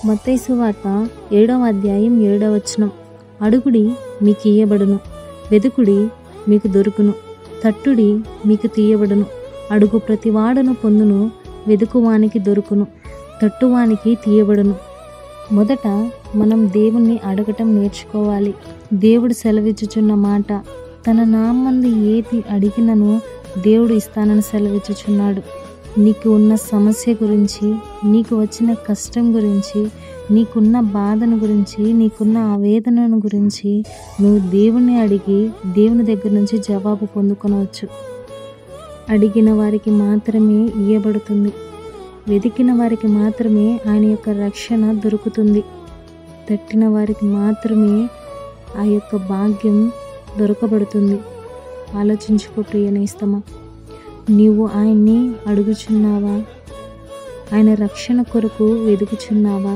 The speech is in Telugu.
మత్తయి సువార్త 7వ అధ్యాయం 7వ వచనం. అడుగుడి మీకు ఇయ్యబడును, వెదుకుడి మీకు దొరుకును, తట్టుడి మీకు తీయబడును. అడుగు ప్రతివాడును పొందును, వెదుకువానికి దొరుకును, తట్టువానికి తీయబడును. మొదట మనం దేవుణ్ణి అడగటం నేర్చుకోవాలి. దేవుడు సెలవిచ్చుచున్న మాట, తన నామందు ఏది అడిగినను దేవుడు ఇస్తానని సెలవిచ్చుచున్నాడు. నీకు ఉన్న సమస్య గురించి, నీకు వచ్చిన కష్టం గురించి, నీకున్న బాధను గురించి, నీకున్న ఆవేదనను గురించి నువ్వు దేవుణ్ణి అడిగి దేవుని దగ్గర నుంచి జవాబు పొందుకొనవచ్చు. అడిగిన వారికి మాత్రమే ఇయ్యబడుతుంది. వెదికిన వారికి మాత్రమే ఆయన యొక్క రక్షణ దొరుకుతుంది. తట్టిన వారికి మాత్రమే ఆ యొక్క భాగ్యం దొరకబడుతుంది. ఆలోచించుకో ప్రియ నేస్తమా, నీవు ఆయన్ని అడుగుచున్నావా? ఆయన రక్షణ కొరకు వెదుకుచున్నావా?